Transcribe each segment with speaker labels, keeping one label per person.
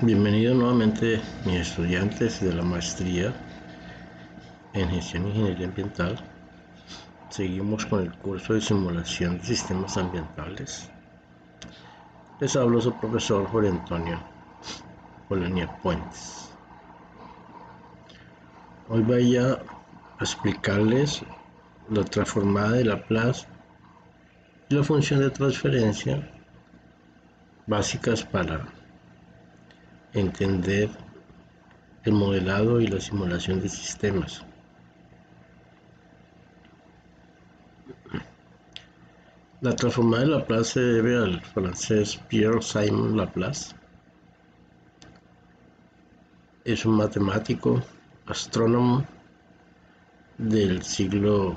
Speaker 1: Bienvenidos nuevamente mis estudiantes de la maestría en gestión e ingeniería ambiental. Seguimos con el curso de simulación de sistemas ambientales. Les hablo su profesor Jorge Antonio Polonia Puentes. Hoy voy a explicarles la transformada de Laplace y la función de transferencia básicas para entender el modelado y la simulación de sistemas. La transformada de Laplace se debe al francés Pierre-Simon Laplace. Es un matemático, astrónomo del siglo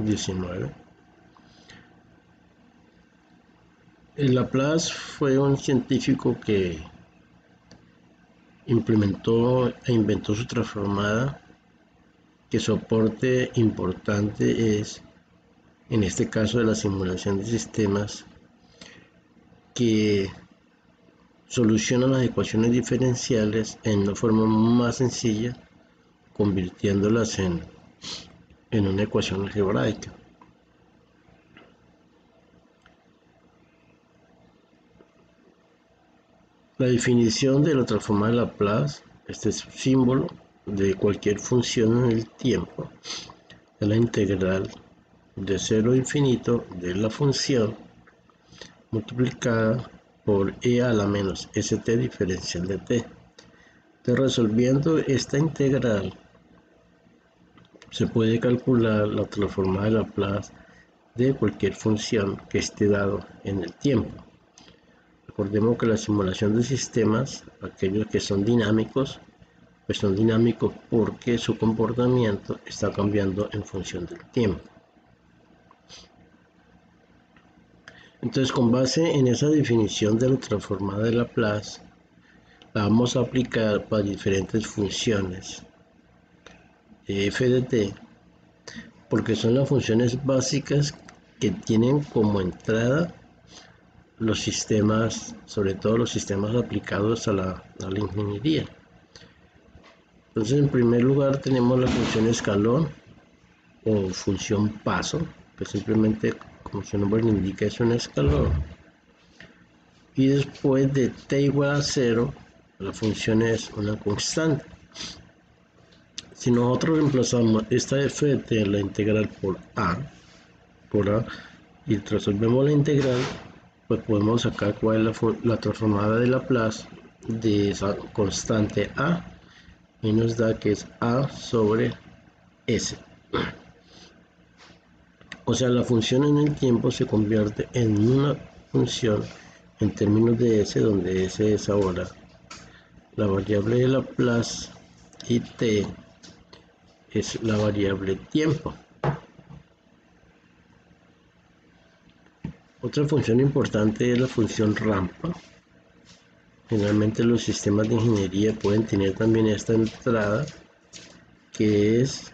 Speaker 1: XIX. El Laplace fue un científico que implementó e inventó su transformada, que su aporte importante es, en este caso, de la simulación de sistemas, que soluciona las ecuaciones diferenciales en una forma más sencilla, convirtiéndolas en una ecuación algebraica. La definición de la transformada de Laplace, este es un símbolo de cualquier función en el tiempo, es la integral de 0 a infinito de la función multiplicada por e a la menos st diferencial de t. Entonces, resolviendo esta integral, se puede calcular la transformada de Laplace de cualquier función que esté dado en el tiempo. Recordemos que la simulación de sistemas, aquellos que son dinámicos, pues son dinámicos porque su comportamiento está cambiando en función del tiempo. Entonces, con base en esa definición de la transformada de Laplace, la vamos a aplicar para diferentes funciones de f de t, porque son las funciones básicas que tienen como entrada los sistemas, sobre todo los sistemas aplicados a la ingeniería. Entonces, en primer lugar tenemos la función escalón o función paso, que simplemente, como su nombre lo indica, es un escalón. Y después de t igual a 0, la función es una constante. Si nosotros reemplazamos esta f de t, la integral por a, y resolvemos la integral, pues podemos sacar cuál es la transformada de Laplace de esa constante a, y nos da que es a sobre s. O sea, la función en el tiempo se convierte en una función en términos de s, donde s es ahora la variable de Laplace y t es la variable tiempo. Otra función importante es la función rampa. Generalmente los sistemas de ingeniería pueden tener también esta entrada, que es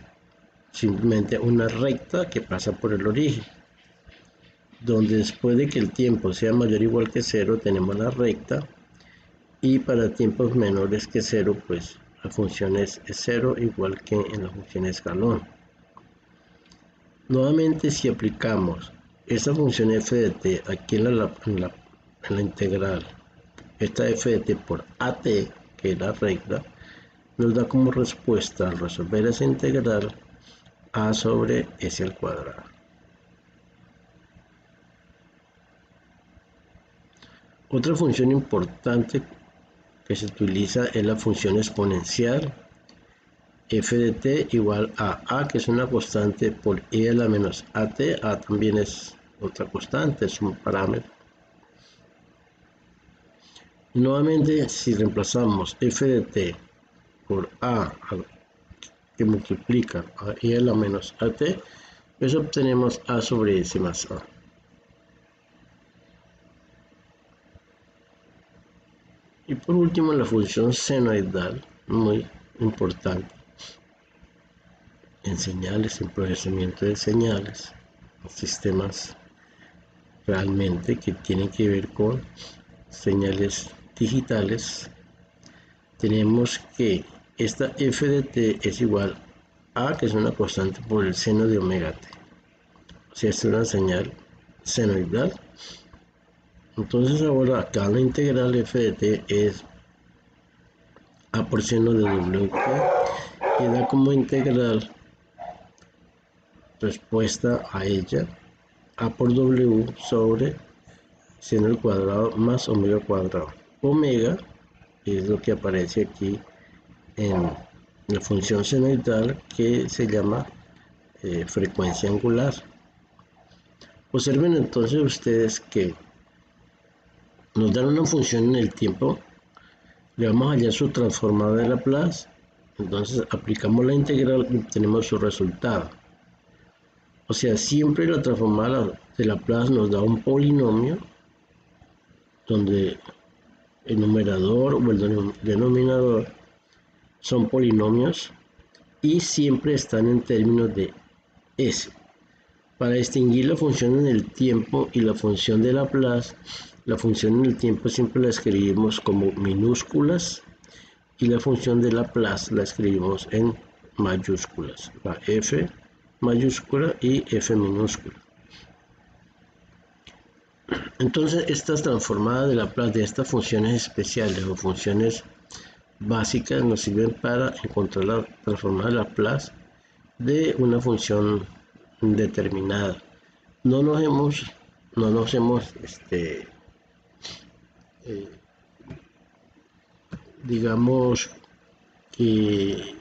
Speaker 1: simplemente una recta que pasa por el origen, donde después de que el tiempo sea mayor o igual que 0 tenemos la recta, y para tiempos menores que 0 pues la función es 0, igual que en la función escalón. Nuevamente, si aplicamos esta función f de t aquí en la integral, esta f de t por at, que es la recta, nos da como respuesta al resolver esa integral a sobre s al cuadrado. Otra función importante que se utiliza es la función exponencial, f de t igual a que es una constante, por e a la menos at. A también es otra constante, es un parámetro. Nuevamente, si reemplazamos f de t por a que multiplica a e a la menos at, pues obtenemos a sobre s más a. Y por último, la función senoidal, muy importante en señales, en procesamiento de señales, sistemas realmente que tienen que ver con señales digitales, tenemos que esta f de t es igual a, que es una constante, por el seno de omega t. O sea, es una señal senoidal. Entonces ahora acá la integral f de t es a por seno de wt, y da como integral respuesta a ella a por w sobre seno al cuadrado más omega cuadrado. Omega es lo que aparece aquí en la función senoidal, que se llama frecuencia angular. Observen entonces ustedes que nos dan una función en el tiempo, le vamos a hallar su transformada de Laplace, entonces aplicamos la integral y obtenemos su resultado. O sea, siempre la transformada de Laplace nos da un polinomio donde el numerador o el denominador son polinomios y siempre están en términos de S. Para distinguir la función en el tiempo y la función de Laplace, la función en el tiempo siempre la escribimos como minúsculas y la función de Laplace la escribimos en mayúsculas, la f mayúscula y f minúscula. Entonces, estas transformadas de Laplace de estas funciones especiales o funciones básicas nos sirven para encontrar la transformada de Laplace de una función determinada. No nos hemos digamos que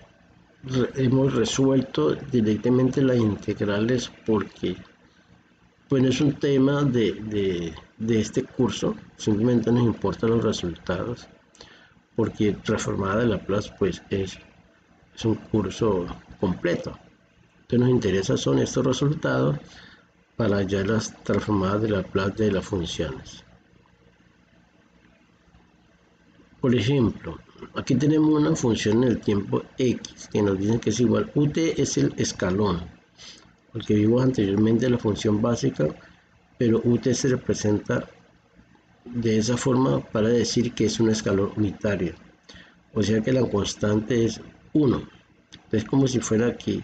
Speaker 1: hemos resuelto directamente las integrales, porque pues no es un tema de este curso, simplemente nos importan los resultados, porque transformada de Laplace pues es un curso completo. Entonces nos interesa son estos resultados para hallar las transformadas de Laplace de las funciones. Por ejemplo, aquí tenemos una función en el tiempo x que nos dice que es igual, ut es el escalón, porque vimos anteriormente la función básica, pero ut se representa de esa forma para decir que es un escalón unitario, o sea que la constante es 1. Es como si fuera aquí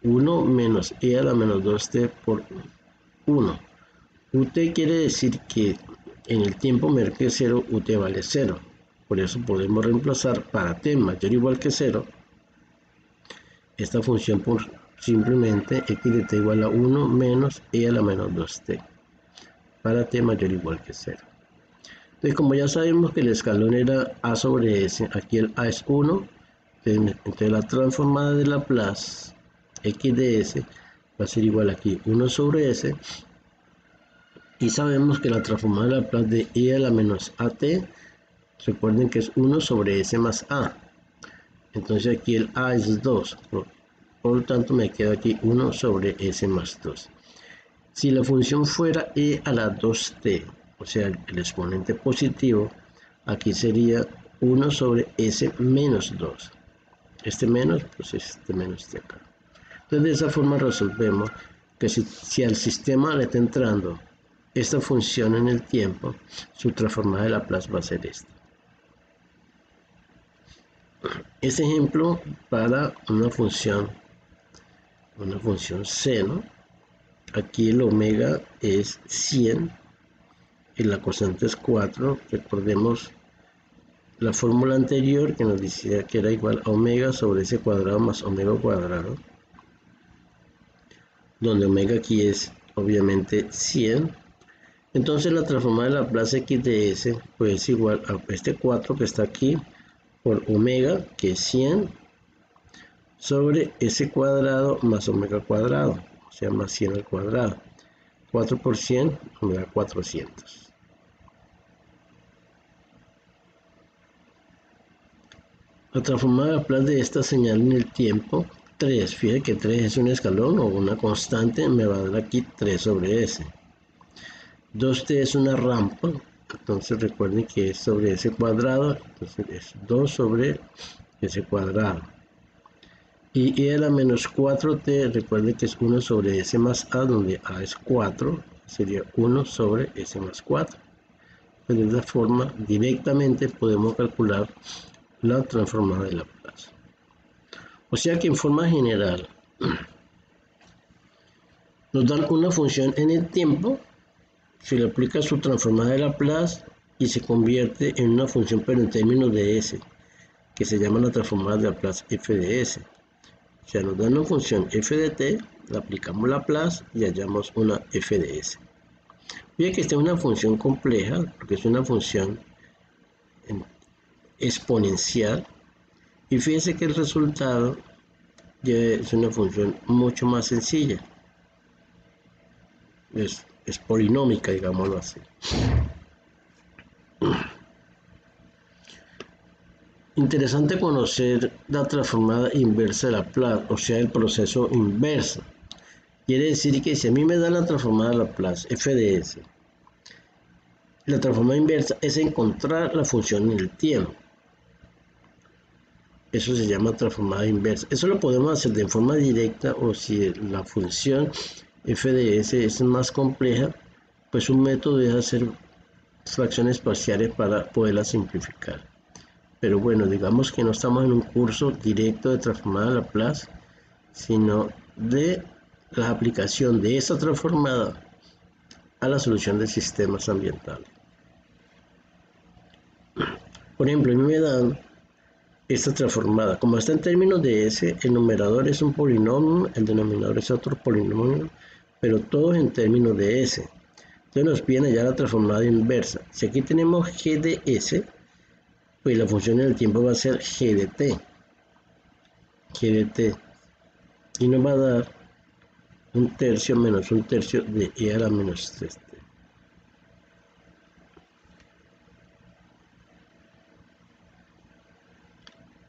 Speaker 1: 1 menos e a la menos 2t por 1. Ut quiere decir que en el tiempo menor que 0, ut vale 0. Por eso podemos reemplazar para t mayor o igual que 0 esta función por simplemente x de t igual a 1 menos e a la menos 2t para t mayor o igual que 0. Entonces, como ya sabemos que el escalón era a sobre s, aquí el a es 1, entonces la transformada de Laplace x de s va a ser igual aquí 1 sobre s, y sabemos que la transformada de Laplace de e a la menos at, recuerden que es 1 sobre s más a, entonces aquí el a es 2, por lo tanto me queda aquí 1 sobre s más 2. Si la función fuera e a la 2t, o sea el exponente positivo, aquí sería 1 sobre s menos 2. Este menos, pues este menos de acá. Entonces de esa forma resolvemos que si al sistema le está entrando esta función en el tiempo, su transformada de Laplace va a ser esta. Este ejemplo para una función seno, aquí el omega es 100 y la constante es 4. Recordemos la fórmula anterior que nos decía que era igual a omega sobre s cuadrado más omega cuadrado, donde omega aquí es obviamente 100. Entonces la transformada de Laplace x de s pues es igual a este 4 que está aquí por omega, que es 100, sobre s cuadrado más omega cuadrado, o sea, más 100 al cuadrado. 4 por 100 me da 400. La transformada de Laplace de esta señal en el tiempo, 3, fíjense que 3 es un escalón o una constante, me va a dar aquí 3 sobre s. 2t es una rampa, entonces recuerden que es sobre s cuadrado, entonces es 2 sobre s cuadrado. Y e a la menos 4t, recuerden que es 1 sobre s más a, donde a es 4, sería 1 sobre s más 4. pues de esa forma directamente podemos calcular la transformada de Laplace. O sea que en forma general nos dan una función en el tiempo, se le aplica su transformada de Laplace y se convierte en una función pero en términos de s, que se llama la transformada de Laplace f de s. O sea, nos dan una función f de t, le aplicamos Laplace y hallamos una f de s. Fíjense que esta es una función compleja porque es una función exponencial y fíjense que el resultado ya es una función mucho más sencilla. Es polinómica, digámoslo así. Interesante conocer la transformada inversa de Laplace, o sea, el proceso inverso. Quiere decir que si a mí me dan la transformada de Laplace, f de s, la transformada inversa es encontrar la función en el tiempo. Eso se llama transformada inversa. Eso lo podemos hacer de forma directa o si la función f de s es más compleja, pues un método es hacer fracciones parciales para poderla simplificar. Pero bueno, digamos que no estamos en un curso directo de transformada de Laplace, sino de la aplicación de esta transformada a la solución de sistemas ambientales. Por ejemplo, a mí me dan esta transformada. Como está en términos de s, el numerador es un polinomio, el denominador es otro polinomio, pero todos en términos de s. Entonces nos piden allá la transformada inversa. Si aquí tenemos g de s, pues la función en el tiempo va a ser g de t. Y nos va a dar un tercio menos un tercio de e a la menos 3t.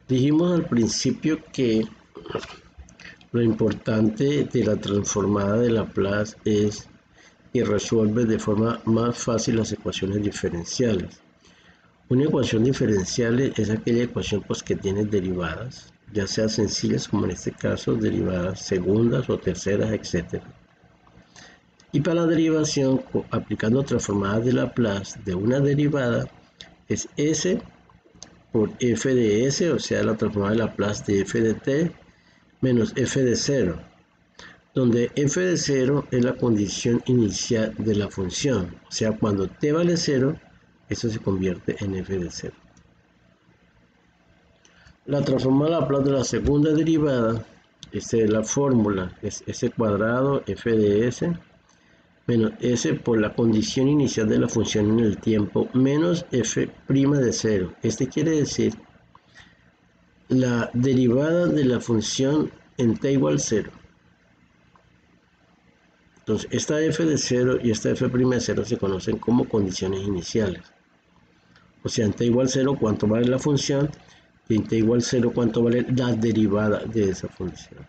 Speaker 1: Dijimos al principio que lo importante de la transformada de Laplace es que resuelve de forma más fácil las ecuaciones diferenciales. Una ecuación diferencial es aquella ecuación pues, que tiene derivadas, ya sea sencillas como en este caso, derivadas segundas o terceras, etc. Y para la derivación, aplicando transformadas de Laplace de una derivada, es s por f de s, o sea, la transformada de Laplace de f de t, menos f de 0, donde f de 0 es la condición inicial de la función, o sea, cuando t vale 0, eso se convierte en f de 0. La transformada de Laplace de la segunda derivada, esta es la fórmula, es s cuadrado f de s, menos s por la condición inicial de la función en el tiempo, menos f' de 0. Este quiere decir la derivada de la función en t igual 0. Entonces, esta f de 0 y esta f' de 0 se conocen como condiciones iniciales. O sea, en t igual 0, ¿cuánto vale la función? Y en t igual 0, ¿cuánto vale la derivada de esa función?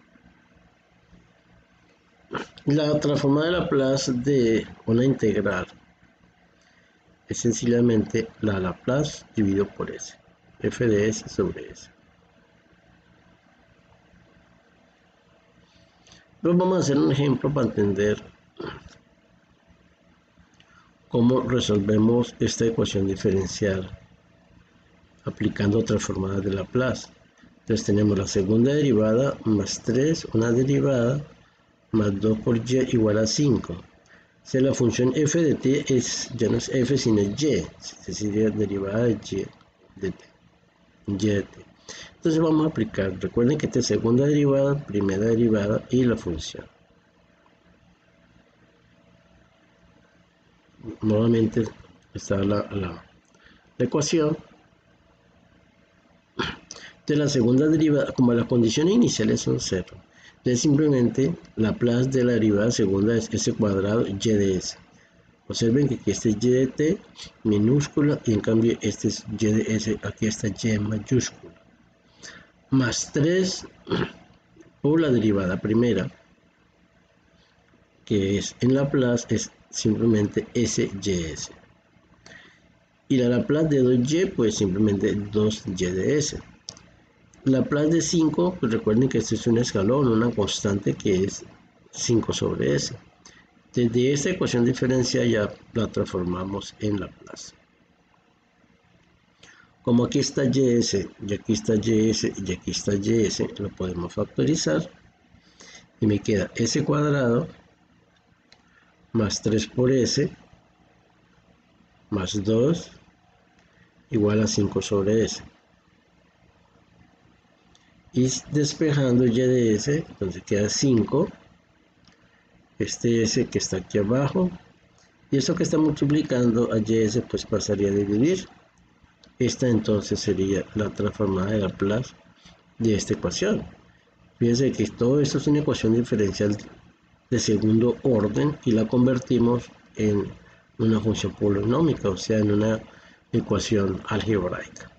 Speaker 1: La transformada de Laplace de una integral es sencillamente la Laplace dividido por s. F de s sobre s. Entonces vamos a hacer un ejemplo para entender cómo resolvemos esta ecuación diferencial aplicando transformadas de Laplace. Entonces tenemos la segunda derivada más 3, una derivada, más 2 por y igual a 5. O sea, la función f de t ya no es f sino y, sería derivada de y de t. Entonces vamos a aplicar, recuerden que esta es segunda derivada, primera derivada y la función. Nuevamente está la ecuación. De la segunda derivada, como las condiciones iniciales son 0, entonces simplemente Laplace de la derivada segunda es s cuadrado y de s. Observen que aquí está y de t minúscula y en cambio este es y de s, aquí está y mayúscula. Más 3 por la derivada primera, que es en Laplace, es simplemente s. Y la Laplace de 2y, pues simplemente 2y de s. Laplace de 5, pues recuerden que este es un escalón, una constante que es 5 sobre s. Desde esta ecuación diferencial ya la transformamos en Laplace. Como aquí está ys, y aquí está ys, y aquí está ys, lo podemos factorizar. Y me queda s cuadrado más 3 por s más 2 igual a 5 sobre s. Y despejando y de s, entonces queda 5. Este s que está aquí abajo. Y eso que está multiplicando a ys pues pasaría a dividir. Esta entonces sería la transformada de Laplace de esta ecuación. Fíjense que todo esto es una ecuación diferencial de segundo orden y la convertimos en una función polinómica, o sea, en una ecuación algebraica.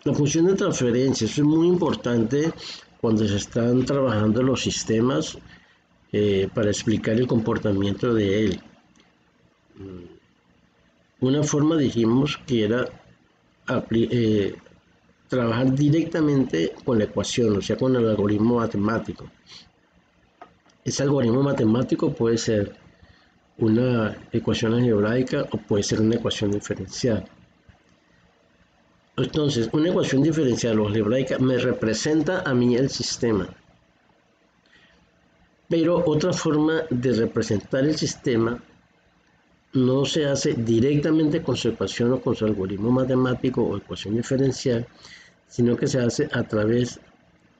Speaker 1: La función de transferencia, eso es muy importante cuando se están trabajando los sistemas para explicar el comportamiento de él. Una forma dijimos que era trabajar directamente con la ecuación, o sea, con el algoritmo matemático. Ese algoritmo matemático puede ser una ecuación algebraica o puede ser una ecuación diferencial. Entonces, una ecuación diferencial o algebraica me representa a mí el sistema. Pero otra forma de representar el sistema no se hace directamente con su ecuación o con su algoritmo matemático o ecuación diferencial, sino que se hace a través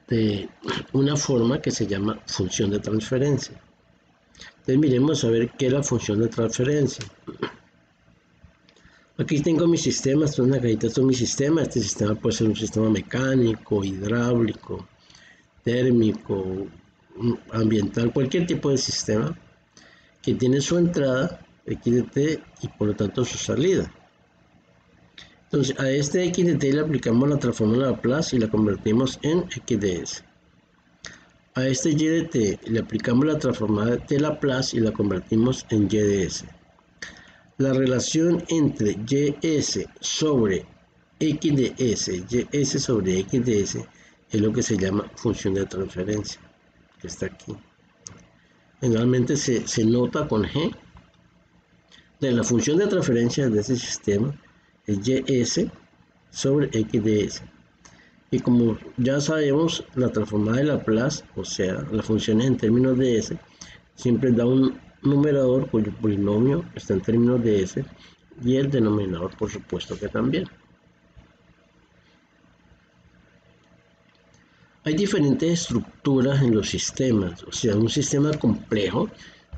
Speaker 1: de una forma que se llama función de transferencia. Entonces miremos a ver qué es la función de transferencia. Aquí tengo mi sistema, esto es una cajita, esto es mi sistema. Este sistema puede ser un sistema mecánico, hidráulico, térmico, ambiental, cualquier tipo de sistema que tiene su entrada x de t y por lo tanto su salida. Entonces a este x de t le aplicamos la transformada de Laplace y la convertimos en x de s. A este y de t le aplicamos la transformada de Laplace y la convertimos en y de s. La relación entre ys sobre x de s, ys sobre x de s, es lo que se llama función de transferencia, que está aquí. Generalmente se nota con g. De la función de transferencia de ese sistema es ys sobre x de s. Y como ya sabemos, la transformada de Laplace, o sea, la función en términos de s, siempre da un numerador cuyo polinomio está en términos de s y el denominador, por supuesto, que también. Hay diferentes estructuras en los sistemas, o sea, un sistema complejo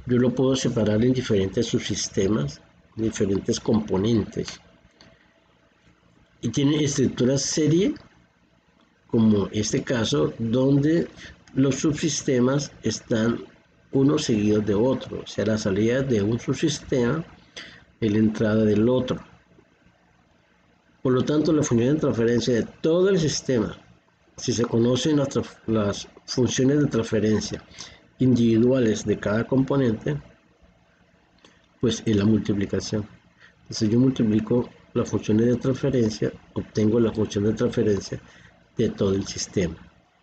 Speaker 1: yo lo puedo separar en diferentes subsistemas, diferentes componentes. Y tiene estructuras serie, como este caso, donde los subsistemas están uno seguido de otro, o sea, la salida de un subsistema es la entrada del otro. Por lo tanto, la función de transferencia de todo el sistema, si se conocen las funciones de transferencia individuales de cada componente, pues es la multiplicación. Entonces yo multiplico las funciones de transferencia, obtengo la función de transferencia de todo el sistema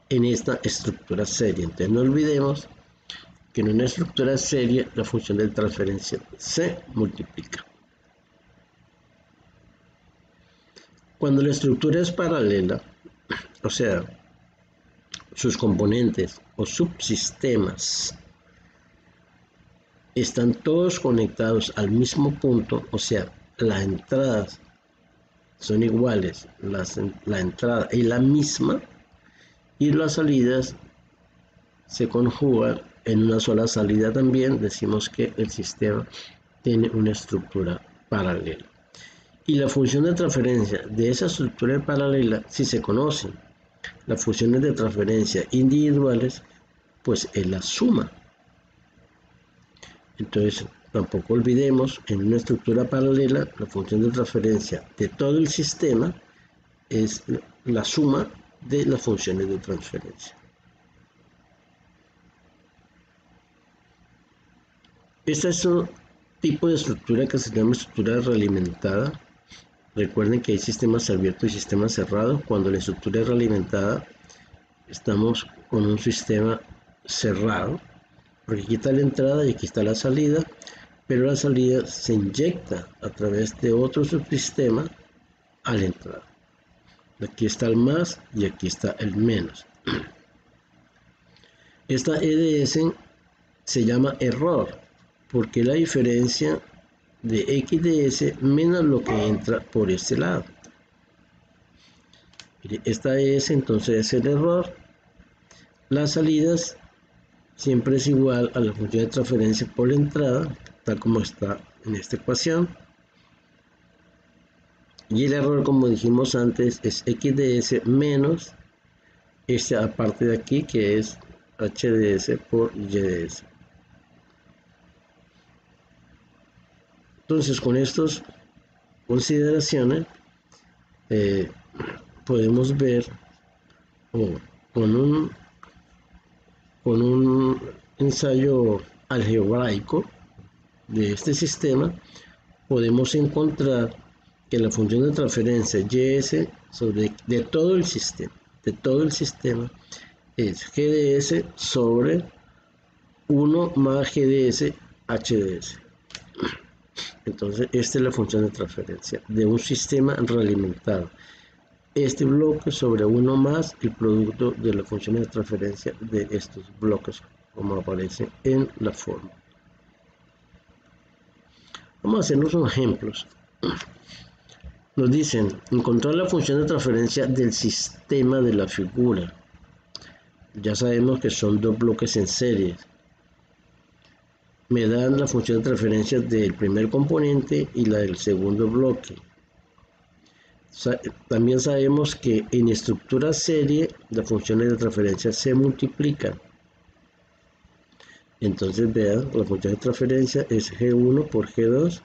Speaker 1: en esta estructura serie. Entonces no olvidemos que en una estructura serie la función de transferencia se multiplica. Cuando la estructura es paralela, o sea, sus componentes o subsistemas están todos conectados al mismo punto, o sea, las entradas son iguales, la entrada es la misma y las salidas se conjugan en una sola salida también, decimos que el sistema tiene una estructura paralela. Y la función de transferencia de esa estructura paralela, si se conocen las funciones de transferencia individuales, pues es la suma. Entonces, tampoco olvidemos, en una estructura paralela, la función de transferencia de todo el sistema es la suma de las funciones de transferencia. Este es un tipo de estructura que se llama estructura realimentada. Recuerden que hay sistemas abiertos y sistemas cerrados. Cuando la estructura es realimentada, estamos con un sistema cerrado, porque aquí está la entrada y aquí está la salida. pero la salida se inyecta a través de otro subsistema a la entrada. Aquí está el más y aquí está el menos. Esta EDS se llama error porque es la diferencia de XDS menos lo que entra por este lado. Esta EDS entonces es el error. Las salidas siempre es igual a la función de transferencia por la entrada, tal como está en esta ecuación. Y el error, como dijimos antes, es XDS menos esta parte de aquí que es HDS por YDS. Entonces, con estas consideraciones podemos ver con un ensayo algebraico de este sistema podemos encontrar que la función de transferencia YS de todo el sistema es GDS sobre 1 más GDS HDS. Entonces esta es la función de transferencia de un sistema realimentado. Este bloque sobre 1 más el producto de la función de transferencia de estos bloques como aparece en la forma. Vamos a hacernos unos ejemplos. Nos dicen encontrar la función de transferencia del sistema de la figura. Ya sabemos que son dos bloques en serie. Me dan la función de transferencia del primer componente y la del segundo bloque. También sabemos que en estructura serie las funciones de transferencia se multiplican. Entonces vean, la función de transferencia es G1 por G2.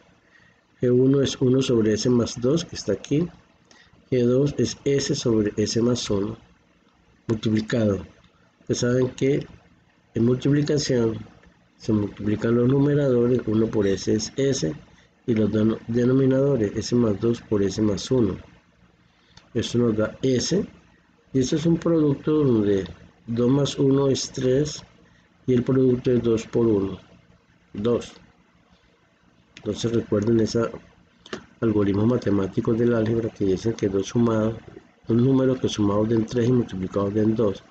Speaker 1: G1 es 1 sobre S más 2, que está aquí. G2 es S sobre S más 1, multiplicado. Ustedes saben que en multiplicación se multiplican los numeradores, 1 por S es S, y los denominadores, S más 2 por S más 1. Esto nos da S, y esto es un producto donde 2 más 1 es 3, y el producto es 2 por 1, 2. Entonces recuerden ese algoritmo matemático del álgebra que dicen que dos números que sumados den 3 y multiplicados den 2,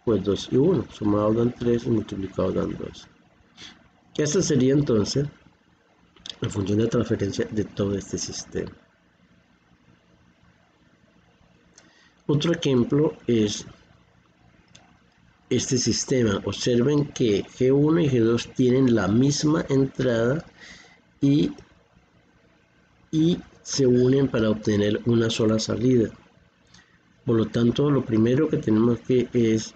Speaker 1: pues 2 y 1, sumados dan 3 y multiplicados dan 2. Esta sería entonces la función de transferencia de todo este sistema. Otro ejemplo es este sistema. Observen que G1 y G2 tienen la misma entrada y se unen para obtener una sola salida. Por lo tanto, lo primero que tenemos que es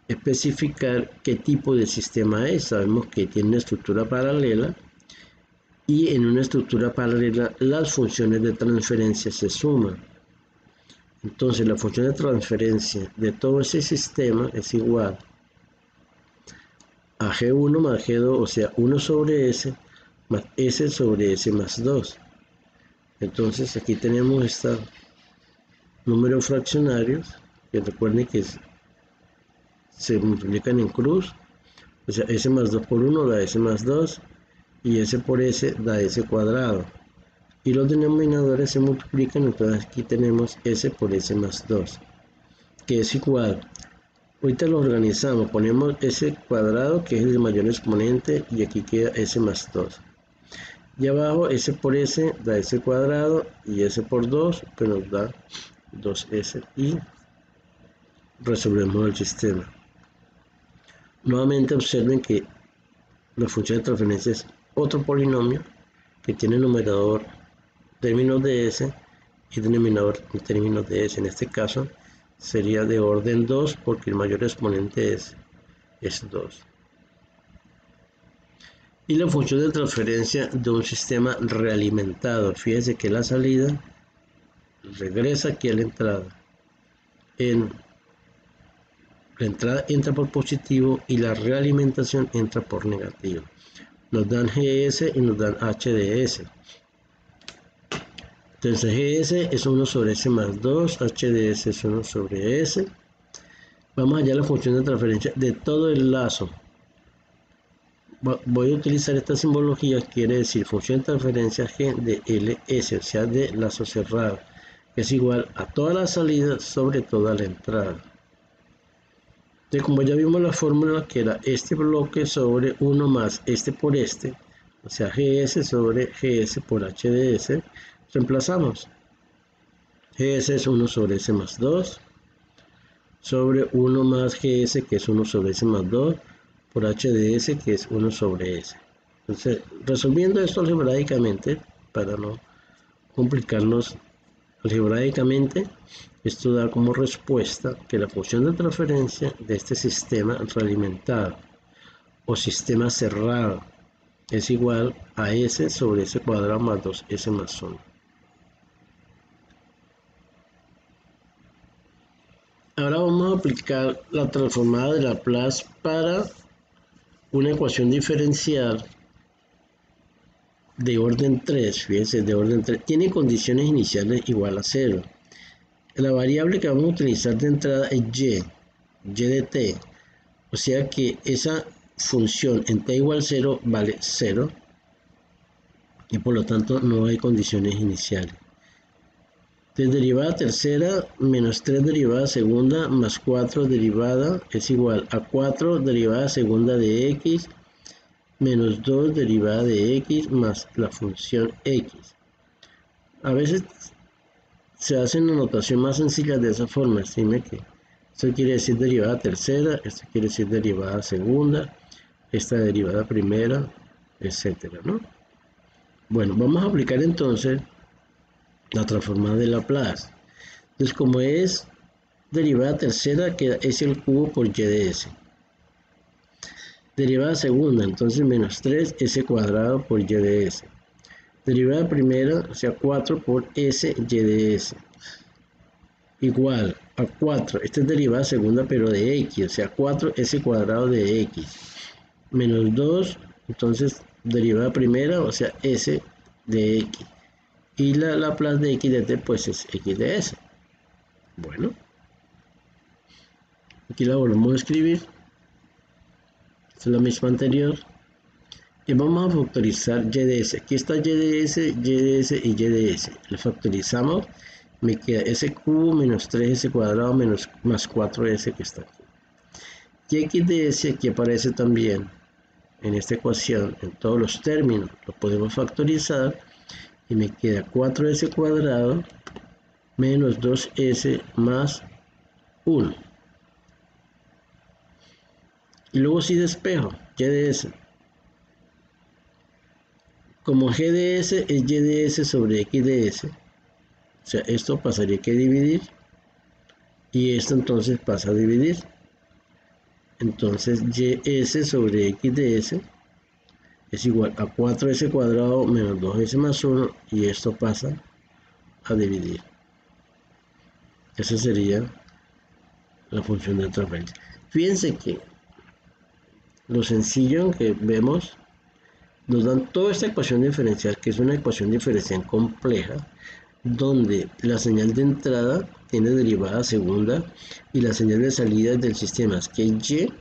Speaker 1: especificar qué tipo de sistema es. Sabemos que tiene una estructura paralela y en una estructura paralela las funciones de transferencia se suman. Entonces la función de transferencia de todo ese sistema es igual a G1 más G2, o sea 1 sobre S más S sobre S más 2. Entonces aquí tenemos estos números fraccionarios que recuerden que se multiplican en cruz, o sea S más 2 por 1 da S más 2 y S por S da S cuadrado, y los denominadores se multiplican. Entonces aquí tenemos S por S más 2, que es igual, ahorita lo organizamos, ponemos S cuadrado que es el mayor exponente y aquí queda S más 2, y abajo S por S da S cuadrado y S por 2 pues nos da 2S y resolvemos el sistema. Nuevamente observen que la función de transferencia es otro polinomio que tiene numerador términos de S y denominador términos de S. En este caso sería de orden 2 porque el mayor exponente es 2. Y la función de transferencia de un sistema realimentado. Fíjense que la salida regresa aquí a la entrada. La entrada entra por positivo y la realimentación entra por negativo. Nos dan GS y nos dan HDS. Entonces GS es 1 sobre S más 2, HDS es 1 sobre S. Vamos allá a la función de transferencia de todo el lazo voy a utilizar esta simbología, quiere decir función de transferencia G de LS, o sea, de lazo cerrado, que es igual a toda la salida sobre toda la entrada. Entonces, como ya vimos la fórmula, que era este bloque sobre 1 más este por este, o sea, GS sobre GS por HDS, reemplazamos. GS es 1 sobre S más 2, sobre 1 más GS, que es 1 sobre S más 2, por HDS, que es 1 sobre S. Entonces, resolviendo esto algebraicamente, para no complicarnos algebraicamente, esto da como respuesta que la función de transferencia de este sistema realimentado o sistema cerrado es igual a S sobre S cuadrado más 2S más 1. Ahora vamos a aplicar la transformada de Laplace para una ecuación diferencial de orden 3, fíjense, de orden 3, tiene condiciones iniciales igual a 0. La variable que vamos a utilizar de entrada es y de t, o sea que esa función en t igual 0 vale 0 y por lo tanto no hay condiciones iniciales. Entonces, derivada tercera menos 3 derivada segunda más 4 derivada es igual a 4 derivada segunda de x menos 2 derivada de x más la función x. A veces se hace una notación más sencilla de esa forma, estime que esto quiere decir derivada tercera, esto quiere decir derivada segunda, esta derivada primera, etcétera, ¿no? Bueno, vamos a aplicar entonces la transformada de Laplace. Entonces, como es derivada tercera, queda S al cubo por y de S. Derivada segunda, entonces menos 3 S cuadrado por y de S. Derivada primera, o sea 4 por S y de S. Igual a 4, esta es derivada segunda pero de X, o sea 4 S cuadrado de X. Menos 2, entonces derivada primera, o sea S de X. Y la Laplace de X de T pues es X de S. Bueno, aquí la volvemos a escribir. Esta es la misma anterior. Y vamos a factorizar y de s. Aquí está y de s, y de s y y de s. Le factorizamos, me queda s cubo menos 3s cuadrado menos más 4s que está aquí. Y x de s aquí aparece también en esta ecuación, en todos los términos. Lo podemos factorizar y me queda 4s cuadrado menos 2s más 1. Y luego si despejo, y de s. Como g de s es y de s sobre x de s, o sea, esto pasaría que dividir, y esto entonces pasa a dividir. Entonces, ys sobre x de s es igual a 4s cuadrado menos 2s más 1, y esto pasa a dividir. Esa sería la función de transferencia. Fíjense que lo sencillo que vemos nos dan toda esta ecuación diferencial, que es una ecuación diferencial compleja, donde la señal de entrada tiene derivada segunda y la señal de salida del sistema, que es y,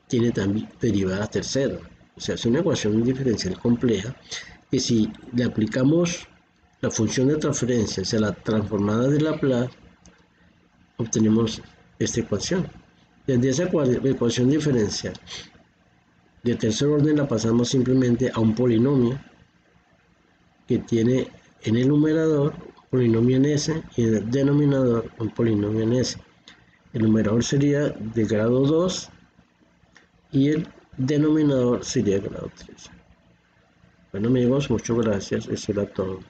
Speaker 1: tiene también derivada tercera. O sea, es una ecuación diferencial compleja que si le aplicamos la función de transferencia, o sea, la transformada de Laplace, obtenemos esta ecuación. Desde esa ecuación diferencial de tercer orden la pasamos simplemente a un polinomio que tiene en el numerador un polinomio en S y en el denominador un polinomio en S. El numerador sería de grado 2 y el denominador sería de grado 3. Bueno amigos, muchas gracias, eso era todo.